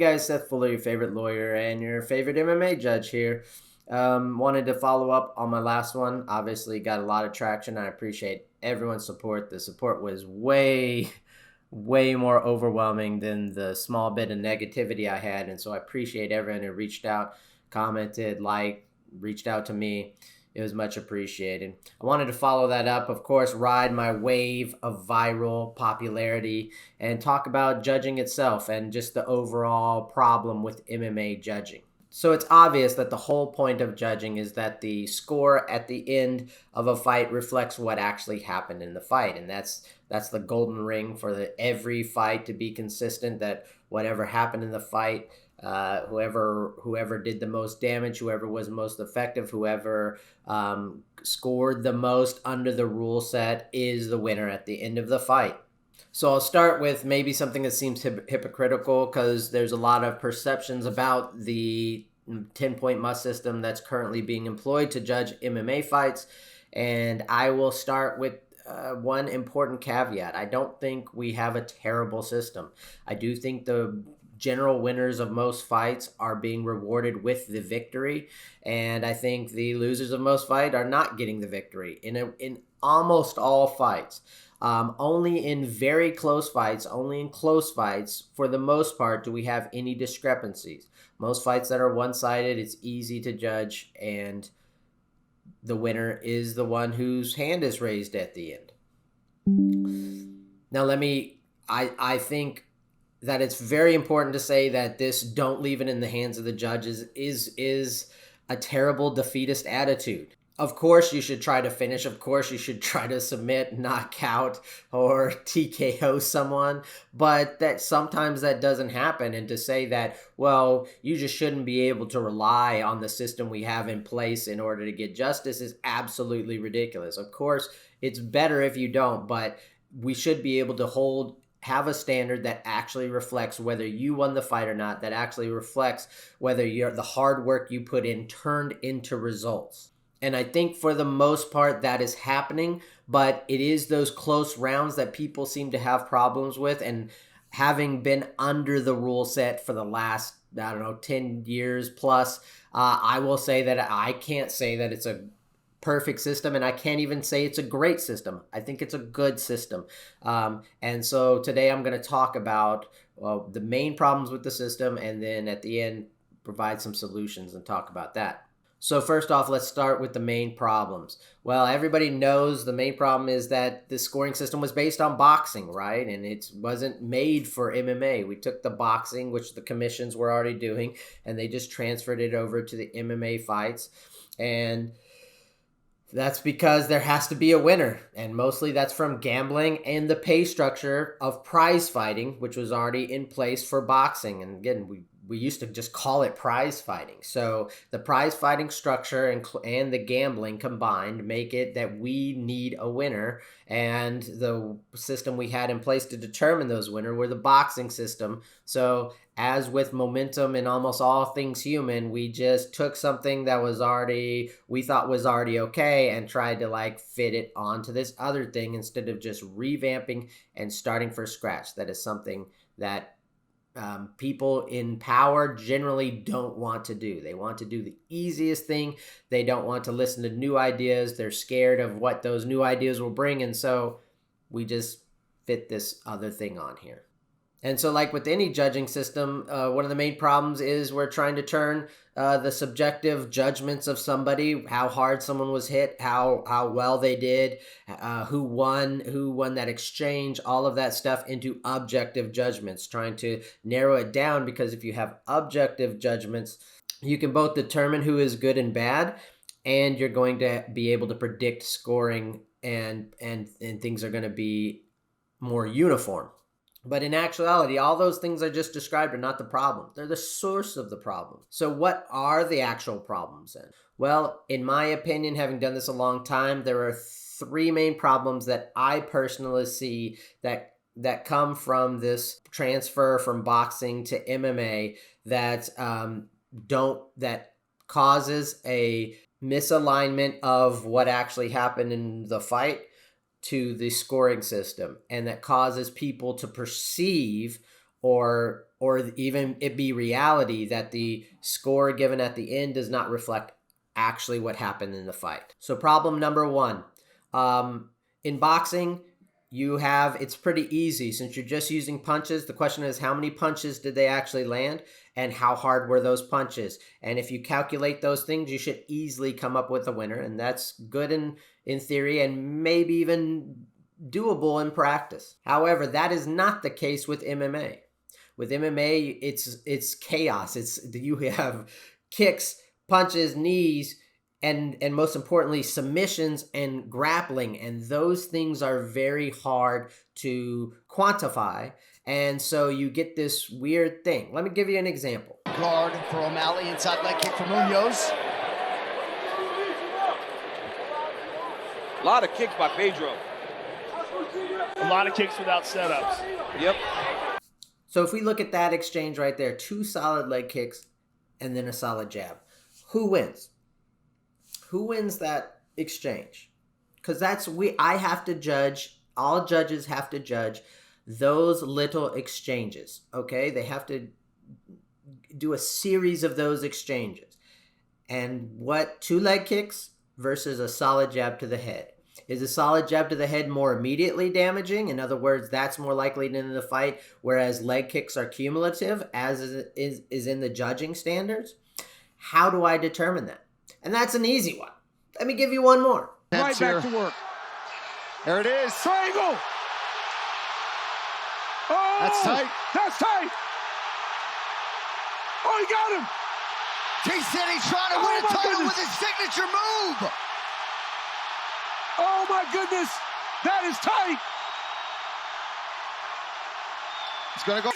guys, Seth Fuller, your favorite lawyer and your favorite MMA judge here. Wanted to follow up on my last one. Obviously, got a lot of traction. I appreciate everyone's support. The support was way more overwhelming than the small bit of negativity I had. And so I appreciate everyone who reached out, commented, reached out to me. It was much appreciated. I wanted to follow that up, of course, ride my wave of viral popularity and talk about judging itself and just the overall problem with MMA judging. So it's obvious that the whole point of judging is that the score at the end of a fight reflects what actually happened in the fight, and that's the golden ring for every fight to be consistent. That whatever happened in the fight, whoever did the most damage, whoever was most effective, whoever scored the most under the rule set is the winner at the end of the fight. So I'll start with maybe something that seems hypocritical because there's a lot of perceptions about the 10-point must system that's currently being employed to judge MMA fights. And I will start with one important caveat. I don't think we have a terrible system. I do think the general winners of most fights are being rewarded with the victory, and I think the losers of most fights are not getting the victory in almost all fights. Only in very close fights, only in close fights, for the most part, do we have any discrepancies. Most fights that are one-sided, it's easy to judge, and the winner is the one whose hand is raised at the end. Now, I think that it's very important to say that this "don't leave it in the hands of the judges" is a terrible defeatist attitude. Of course, you should try to finish. Of course, you should try to submit, knock out, or TKO someone. But that sometimes that doesn't happen. And to say that, well, you just shouldn't be able to rely on the system we have in place in order to get justice is absolutely ridiculous. Of course, it's better if you don't, but we should be able to have a standard that actually reflects whether you won the fight or not, that actually reflects whether the hard work you put in turned into results. And I think for the most part that is happening, but it is those close rounds that people seem to have problems with. And having been under the rule set for the last, 10 years plus, I will say that I can't say that it's a perfect system, and I can't even say it's a great system. I think it's a good system. And so today I'm going to talk about the main problems with the system, and then at the end provide some solutions and talk about that. So first off, let's start with the main problems. Well, everybody knows the main problem is that the scoring system was based on boxing, right? And it wasn't made for MMA. We took the boxing, which the commissions were already doing, and they just transferred it over to the MMA fights. And that's because there has to be a winner, and mostly that's from gambling and the pay structure of prize fighting, which was already in place for boxing. And again, we used to just call it prize fighting. So the prize fighting structure and the gambling combined make it that we need a winner, and the system we had in place to determine those winners were the boxing system. So as with momentum in almost all things human, we just took something that we thought was already okay and tried to fit it onto this other thing instead of just revamping and starting from scratch. That is something that people in power generally don't want to do. They want to do the easiest thing. They don't want to listen to new ideas. They're scared of what those new ideas will bring. And so we just fit this other thing on here. And so like with any judging system, one of the main problems is we're trying to turn the subjective judgments of somebody, how hard someone was hit, how well they did, who won that exchange, all of that stuff into objective judgments, trying to narrow it down, because if you have objective judgments, you can both determine who is good and bad, and you're going to be able to predict scoring, and things are going to be more uniform. But in actuality, all those things I just described are not the problem. They're the source of the problem. So what are the actual problems then? Well, in my opinion, having done this a long time, there are three main problems that I personally see that come from this transfer from boxing to MMA that causes a misalignment of what actually happened in the fight to the scoring system, and that causes people to perceive or even it be reality that the score given at the end does not reflect actually what happened in the fight. So problem number one, in boxing, it's pretty easy since you're just using punches. The question is, how many punches did they actually land and how hard were those punches? And if you calculate those things, you should easily come up with a winner. And that's good in theory and maybe even doable in practice. However, that is not the case with MMA. With MMA, it's chaos. You have kicks, punches, knees, and most importantly, submissions and grappling. And those things are very hard to quantify. And so you get this weird thing. Let me give you an example. Guard for O'Malley, inside leg kick for Munoz. A lot of kicks by Pedro. A lot of kicks without setups. Yep. So if we look at that exchange right there, 2 solid leg kicks and then a solid jab. Who wins? Who wins that exchange? Because I have to judge, all judges have to judge those little exchanges, okay? They have to do a series of those exchanges. And what 2 leg kicks versus a solid jab to the head? Is a solid jab to the head more immediately damaging? In other words, that's more likely to end the fight, whereas leg kicks are cumulative, as is in the judging standards. How do I determine that? And that's an easy one. Let me give you one more. Right back to work. There it is. Triangle. Oh, That's tight. That's tight. Oh, he got him. T-City trying to win a title with his signature move. Oh, my goodness. That is tight. It's going to go.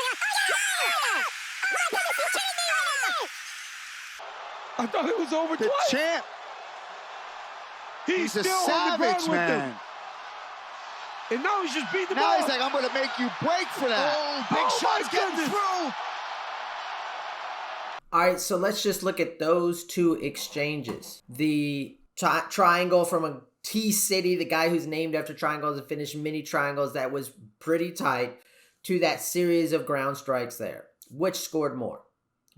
I thought it was over The twice. champ. He's a still on the savage, ground with man. him. And now he's just beating the Now ball. he's like, I'm going to make you break for that. Oh, Big oh shots my getting goodness. through. All right, so let's just look at those 2 exchanges. The triangle from a T-City, the guy who's named after triangles and finished many triangles, that was pretty tight, to that series of ground strikes there. Which scored more?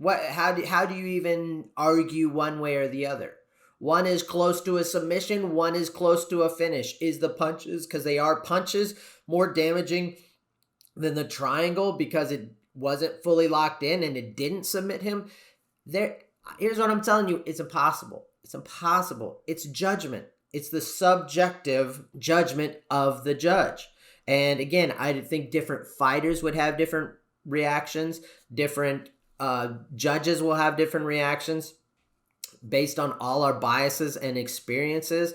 How do you even argue one way or the other? One is close to a submission, one is close to a finish. Is the punches, because they are punches, more damaging than the triangle because it wasn't fully locked in and it didn't submit him? Here's what I'm telling you. It's impossible. It's impossible. It's judgment. It's the subjective judgment of the judge. And again, I think different fighters would have different reactions. Different judges will have different reactions based on all our biases and experiences.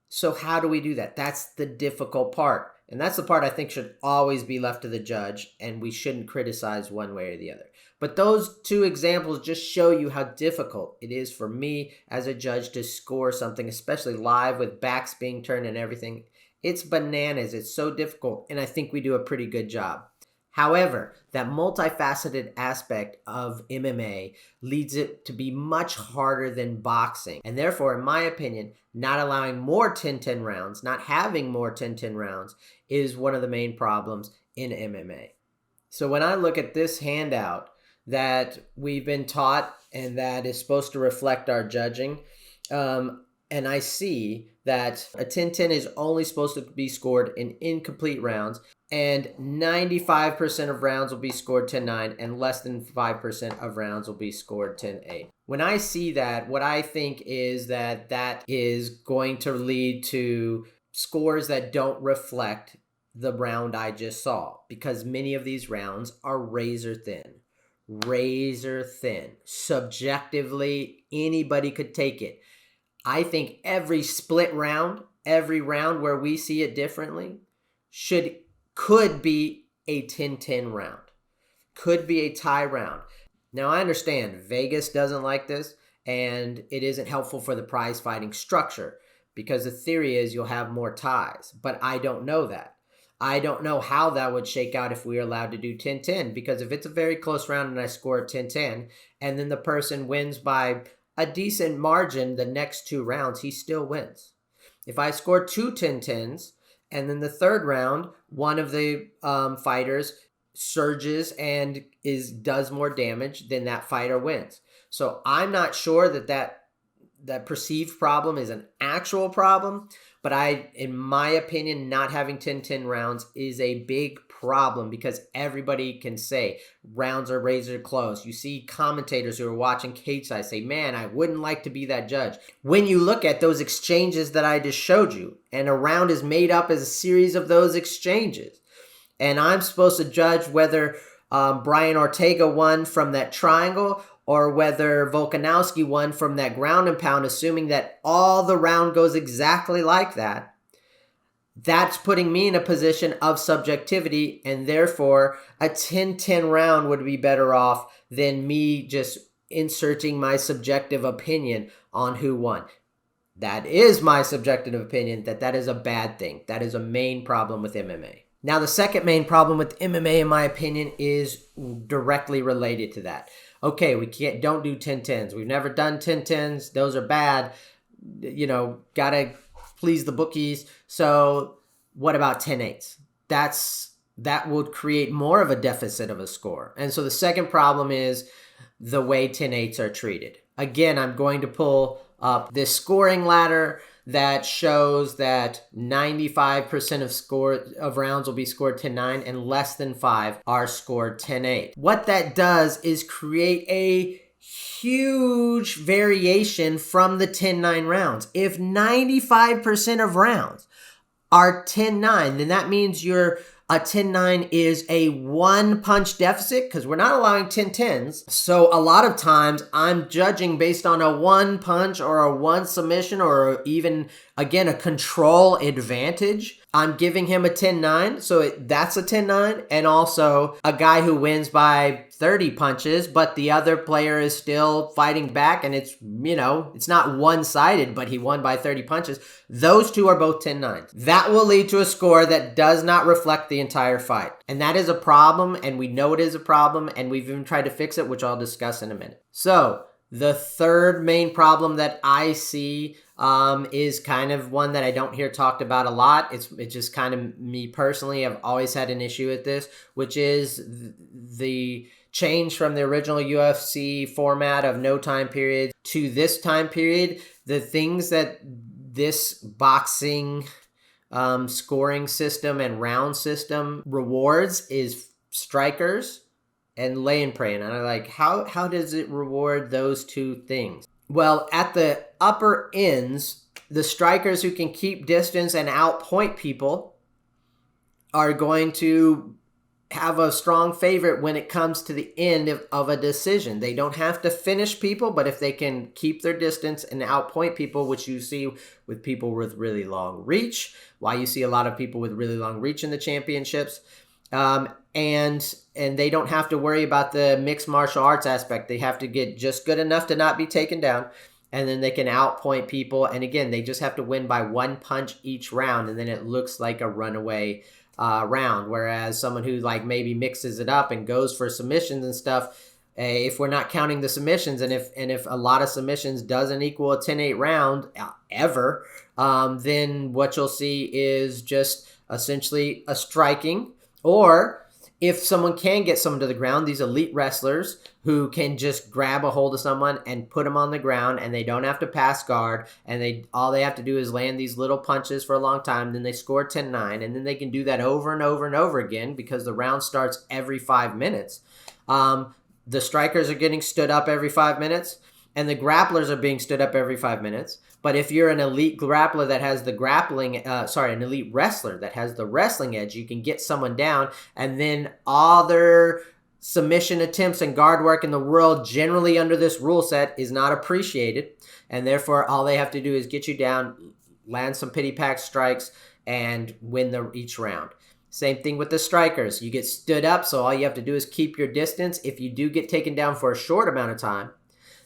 So how do we do that? That's the difficult part. And that's the part I think should always be left to the judge, and we shouldn't criticize one way or the other. But those 2 examples just show you how difficult it is for me as a judge to score something, especially live with backs being turned and everything. It's bananas. It's so difficult, and I think we do a pretty good job. However, that multifaceted aspect of MMA leads it to be much harder than boxing. And therefore, in my opinion, not allowing more 10-10 rounds, not having more 10-10 rounds is one of the main problems in MMA. So when I look at this handout that we've been taught and that is supposed to reflect our judging, and I see that a 10-10 is only supposed to be scored in incomplete rounds, and 95% of rounds will be scored 10-9, and less than 5% of rounds will be scored 10-8. When I see that, what I think is that is going to lead to scores that don't reflect the round I just saw, because many of these rounds are razor thin. Razor thin. Subjectively, anybody could take it. I think every split round, every round where we see it differently, could be a 10-10 round. Could be a tie round. Now, I understand Vegas doesn't like this, and it isn't helpful for the prize fighting structure, because the theory is you'll have more ties. But I don't know that. I don't know how that would shake out if we are allowed to do 10-10, because if it's a very close round and I score a 10-10, and then the person wins by a decent margin the next 2 rounds, he still wins. If I score 2 10-10s, and then the third round, one of the fighters surges and does more damage, then that fighter wins. So I'm not sure that perceived problem is an actual problem, but in my opinion, not having 10-10 rounds is a big problem because everybody can say rounds are razor close. You see commentators who are watching cage side say, man, I wouldn't like to be that judge. When you look at those exchanges that I just showed you, and a round is made up as a series of those exchanges, and I'm supposed to judge whether Brian Ortega won from that triangle or whether Volkanovski won from that ground and pound, assuming that all the round goes exactly like that, that's putting me in a position of subjectivity, and therefore a 10-10 round would be better off than me just inserting my subjective opinion on who won. That is my subjective opinion, that is a bad thing. That is a main problem with MMA. Now, the second main problem with MMA, in my opinion, is directly related to that. Okay, don't do 10-10s. We've never done 10-10s. Those are bad. Gotta please the bookies. So what about 10-8s? That would create more of a deficit of a score. And so the second problem is the way 10-8s are treated. Again, I'm going to pull up this scoring ladder that shows that 95% of rounds will be scored 10-9 and less than 5 are scored 10-8. What that does is create a huge variation from the 10-9 rounds. If 95% of rounds are 10-9, then that means a 10-9 is a one-punch deficit because we're not allowing 10-10s. So a lot of times I'm judging based on a one punch or a one submission or even, again, a control advantage. I'm giving him a 10-9, so that's a 10-9. And also a guy who wins by 30 punches, but the other player is still fighting back and it's not one-sided, but he won by 30 punches. Those two are both 10-9s. That will lead to a score that does not reflect the entire fight. And that is a problem, and we know it is a problem, and we've even tried to fix it, which I'll discuss in a minute. So the third main problem that I see is kind of one that I don't hear talked about a lot. It's just kind of me personally. I've always had an issue with this, which is the change from the original UFC format of no time period to this time period. The things that this boxing scoring system and round system rewards is strikers and lay and pray. And I'm like, how does it reward those two things? Well, at the upper ends, the strikers who can keep distance and outpoint people are going to have a strong favorite when it comes to the end of a decision. They don't have to finish people, but if they can keep their distance and outpoint people, which you see with people with really long reach, why you see a lot of people with really long reach in the championships, and they don't have to worry about the mixed martial arts aspect. They have to get just good enough to not be taken down, and then they can outpoint people. And again, they just have to win by one punch each round, and then it looks like a runaway round. Whereas someone who maybe mixes it up and goes for submissions and stuff, if we're not counting the submissions, and if a lot of submissions doesn't equal a 10-8 round ever, then what you'll see is just essentially a striking. Or if someone can get someone to the ground, these elite wrestlers who can just grab a hold of someone and put them on the ground, and they don't have to pass guard, and all they have to do is land these little punches for a long time, then they score 10-9, and then they can do that over and over and over again because the round starts every 5 minutes. The strikers are getting stood up every 5 minutes, and the grapplers are being stood up every 5 minutes. But if you're an elite grappler that has an elite wrestler that has the wrestling edge, you can get someone down, and then all their submission attempts and guard work in the world generally under this rule set is not appreciated. And therefore, all they have to do is get you down, land some pity pack strikes, and win each round. Same thing with the strikers. You get stood up, so all you have to do is keep your distance. If you do get taken down for a short amount of time,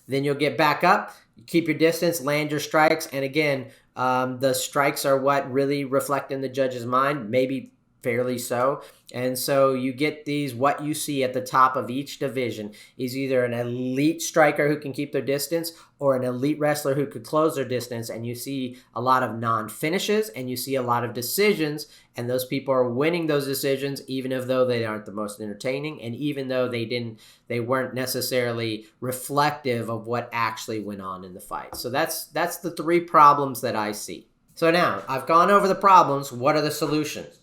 then you'll get back up, keep your distance, land your strikes. And again, the strikes are what really reflect in the judge's mind. Maybe fairly so. And so you get these, what you see at the top of each division is either an elite striker who can keep their distance or an elite wrestler who could close their distance. And you see a lot of non-finishes and you see a lot of decisions. And those people are winning those decisions, even though they aren't the most entertaining. And even though they weren't necessarily reflective of what actually went on in the fight. So that's the three problems that I see. So now I've gone over the problems. What are the solutions?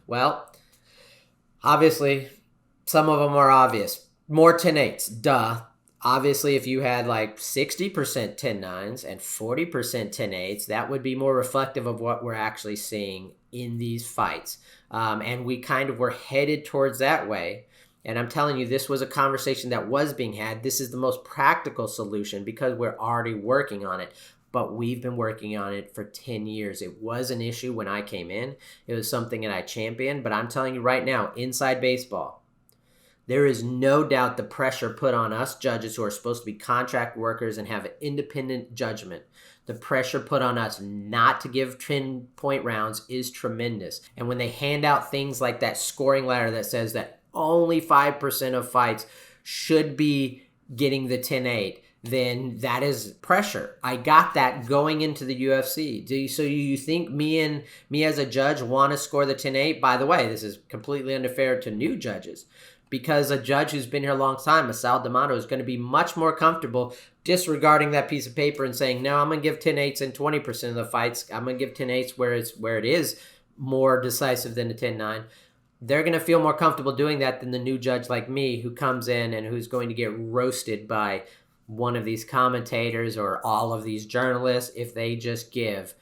Well, obviously, some of them are obvious. More 10-8s, duh. Obviously, if you had like 60% 10-9s and 40% 10-8s, that would be more reflective of what we're actually seeing in these fights. And we kind of were headed towards that way. And I'm telling you, this was a conversation that was being had. This is the most practical solution because we're already working on it. But we've been working on it for 10 years. It was an issue when I came in. It was something that I championed. But I'm telling you right now, inside baseball, there is no doubt the pressure put on us judges who are supposed to be contract workers and have an independent judgment. The pressure put on us not to give 10-point rounds is tremendous. And when they hand out things like that scoring ladder that says that only 5% of fights should be getting the 10-8, then that is pressure. I got that going into the UFC. So you think me as a judge want to score the 10-8? By the way, this is completely unfair to new judges because a judge who's been here a long time, Sal D'Amato, is going to be much more comfortable disregarding that piece of paper and saying, no, I'm going to give 10-8s in 20% of the fights. I'm going to give 10-8s where it is more decisive than a 10-9. They're going to feel more comfortable doing that than the new judge like me who comes in and who's going to get roasted by one of these commentators or all of these journalists if they just give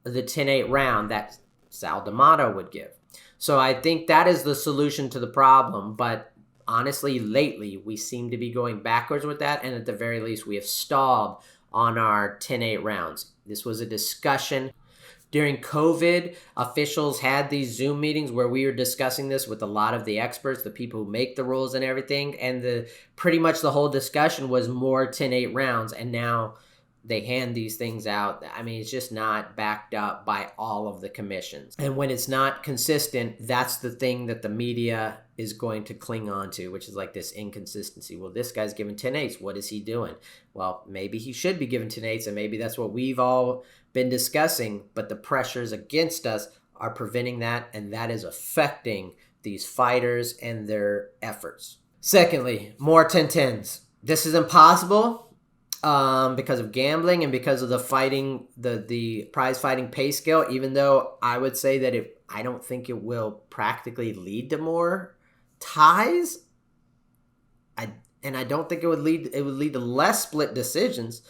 the 10-8 round that Sal D'Amato would give. So I think that is the solution to the problem. But honestly, lately, we seem to be going backwards with that. And at the very least, we have stalled on our 10-8 rounds. This was a discussion. During COVID, officials had these Zoom meetings where we were discussing this with a lot of the experts, the people who make the rules and everything. And pretty much the whole discussion was more 10-8 rounds. And now they hand these things out. I mean, it's just not backed up by all of the commissions. And when it's not consistent, that's the thing that the media is going to cling on to, which is like this inconsistency. Well, this guy's giving 10-8s. What is he doing? Well, maybe he should be giving 10-8s, and maybe that's what we've all been discussing, but the pressures against us are preventing that, and that is affecting these fighters and their efforts. Secondly, more 10-10s. This is impossible because of gambling and because of the fighting, the prize fighting pay scale, even though I would say that I don't think it will practically lead to more ties. I don't think it would lead to less split decisions,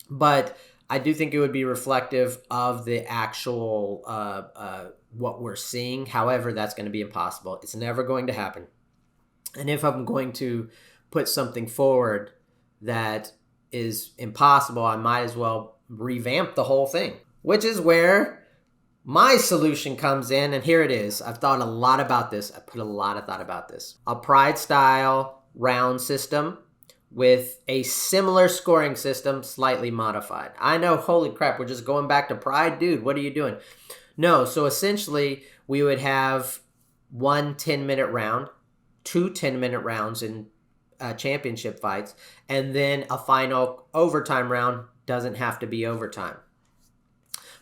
but I do think it would be reflective of the actual what we're seeing. However, that's going to be impossible. It's never going to happen. And if I'm going to put something forward that is impossible, I might as well revamp the whole thing, which is where my solution comes in. And here it is. I've thought a lot about this. I put a lot of thought about this. A Pride style round system with a similar scoring system, slightly modified. I know, holy crap, we're just going back to Pride? Dude, what are you doing? No, so essentially, we would have one 10-minute round, two 10-minute rounds in championship fights, and then a final overtime round. Doesn't have to be overtime.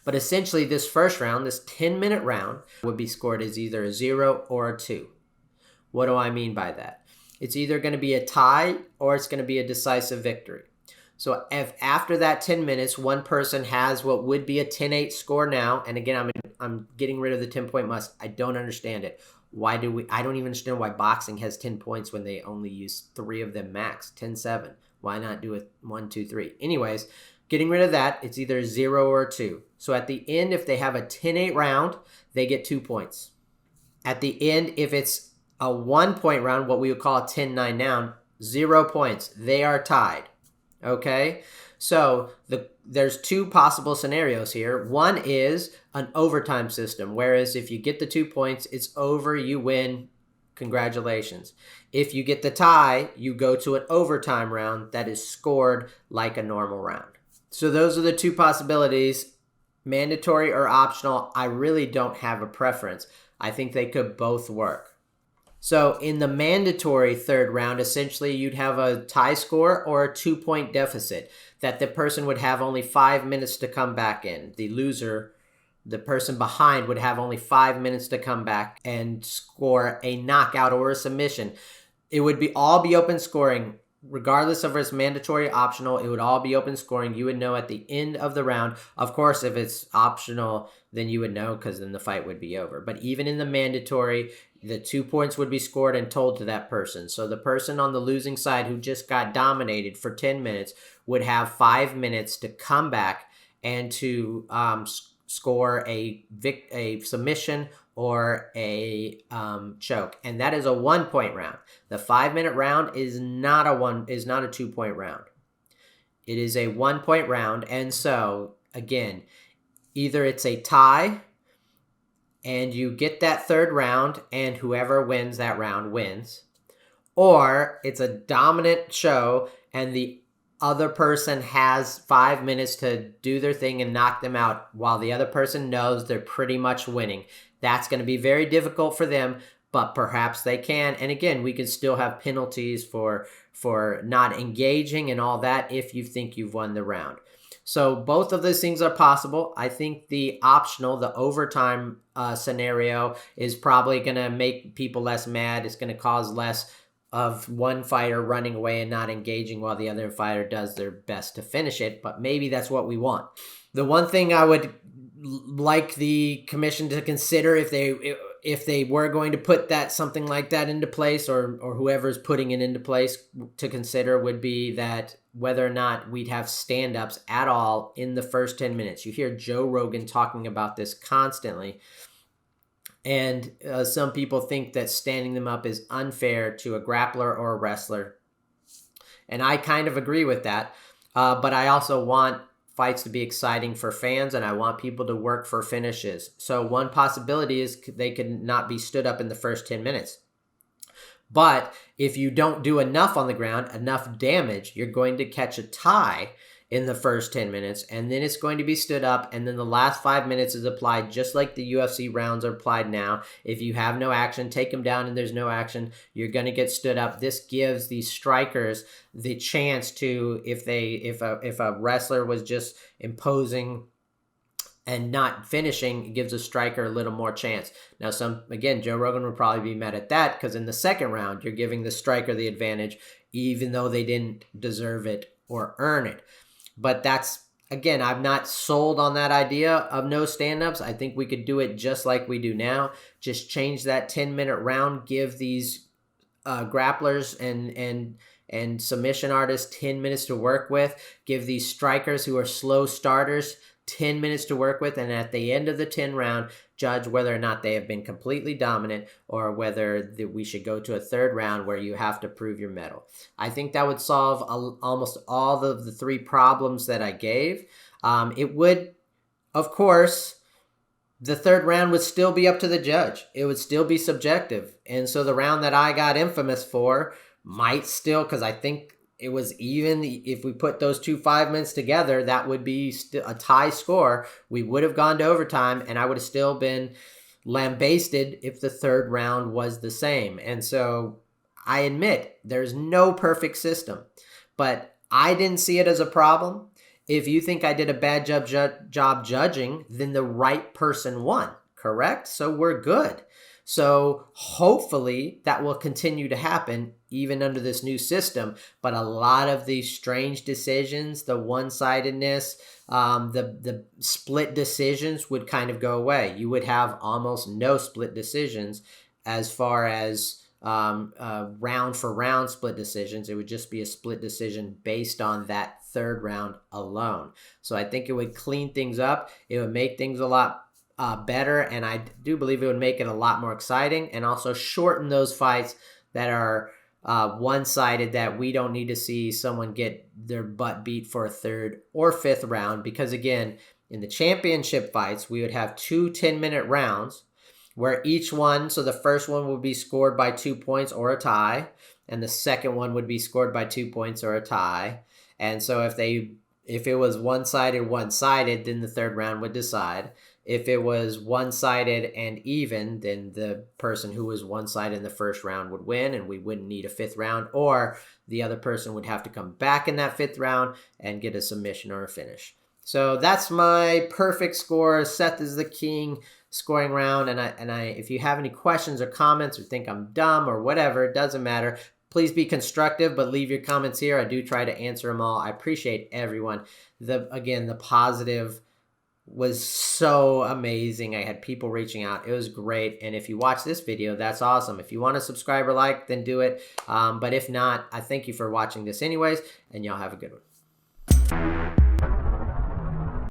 But essentially, this first round, this 10-minute round, would be scored as either a 0 or a 2. What do I mean by that? It's either going to be a tie or it's going to be a decisive victory. So if after that 10 minutes, one person has what would be a 10-8 score now, and again, I'm getting rid of the 10-point must. I don't understand it. I don't even understand why boxing has 10 points when they only use 3 of them max, 10-7. Why not do it 1, 2, 3? Anyways, getting rid of that, it's either a 0 or a 2. So at the end, if they have a 10-8 round, they get 2 points. At the end, if it's a 1-point round, what we would call a 10-9 now, 0 points. They are tied. Okay? So there's 2 possible scenarios here. One is an overtime system, whereas if you get the 2 points, it's over, you win, congratulations. If you get the tie, you go to an overtime round that is scored like a normal round. So those are the 2 possibilities, mandatory or optional. I really don't have a preference. I think they could both work. So in the mandatory third round, essentially you'd have a tie score or a 2-point deficit that the person would have only 5 minutes to come back in. The loser, the person behind, would have only 5 minutes to come back and score a knockout or a submission. It would all be open scoring. Regardless of if it's mandatory or optional, it would all be open scoring. You would know at the end of the round. Of course, if it's optional, then you would know because then the fight would be over. But even in the mandatory, the 2 points would be scored and told to that person. So the person on the losing side who just got dominated for 10 minutes would have 5 minutes to come back and to score a submission or a choke, and that is a 1-point round. The 5-minute round is not a 2-point round. It is a 1-point round, and so again, either it's a tie, and you get that third round, and whoever wins that round wins, or it's a dominant show, and the other person has 5 minutes to do their thing and knock them out while the other person knows they're pretty much winning. That's going to be very difficult for them, but perhaps they can. And again, we can still have penalties for not engaging and all that if you think you've won the round. So both of those things are possible. I think the optional, the overtime scenario is probably going to make people less mad. It's going to cause less of one fighter running away and not engaging while the other fighter does their best to finish it. But maybe that's what we want. The one thing I would like the commission to consider if they were going to put something like that into place, or whoever's putting it into place to consider, would be that whether or not we'd have stand-ups at all in the first 10 minutes. You hear Joe Rogan talking about this constantly, and some people think that standing them up is unfair to a grappler or a wrestler, and I kind of agree with that, but I also want fights to be exciting for fans, and I want people to work for finishes. So one possibility is they could not be stood up in the first 10 minutes. But if you don't do enough on the ground, enough damage, you're going to catch a tie in the first 10 minutes, and then it's going to be stood up, and then the last 5 minutes is applied just like the UFC rounds are applied now. If you have no action, take them down, and there's no action, you're going to get stood up. This gives these strikers the chance to, if a wrestler was just imposing and not finishing, it gives a striker a little more chance. Now, Joe Rogan would probably be mad at that because in the second round, you're giving the striker the advantage, even though they didn't deserve it or earn it. But that's, again, I'm not sold on that idea of no stand-ups. I think we could do it just like we do now. Just change that 10-minute round, give these grapplers and submission artists 10 minutes to work with, give these strikers who are slow starters 10 minutes to work with, and at the end of the 10 round, judge whether or not they have been completely dominant or whether we should go to a third round where you have to prove your mettle. I think that would solve almost all of the 3 problems that I gave. It would, of course, the third round would still be up to the judge. It would still be subjective. And so the round that I got infamous for might still, because I think it was even, if we put those 2 5 minutes together, that would be a tie score. We would have gone to overtime, and I would have still been lambasted if the third round was the same. And so I admit there's no perfect system, but I didn't see it as a problem. If you think I did a bad job judging, then the right person won, correct? So we're good. So hopefully that will continue to happen even under this new system. But a lot of these strange decisions, the one-sidedness, the split decisions would kind of go away. You would have almost no split decisions as far as round for round split decisions. It would just be a split decision based on that third round alone. So I think it would clean things up. It would make things a lot better, and I do believe it would make it a lot more exciting and also shorten those fights that are one-sided, that we don't need to see someone get their butt beat for a third or fifth round, because again, in the championship fights, we would have 2 10-minute rounds where each one, so the first one would be scored by 2 points or a tie, and the second one would be scored by 2 points or a tie. And so if it was one-sided, then the third round would decide. If it was one-sided and even, then the person who was one-sided in the first round would win, and we wouldn't need a fifth round, or the other person would have to come back in that fifth round and get a submission or a finish. So that's my perfect score. Seth is the king scoring round. And I, if you have any questions or comments or think I'm dumb or whatever, it doesn't matter. Please be constructive, but leave your comments here. I do try to answer them all. I appreciate everyone. Again, the positive was so amazing. I had people reaching out. It was great. And if you watch this video, that's awesome. If you want to subscribe or like, then do it. But if not, I thank you for watching this anyways, and y'all have a good one.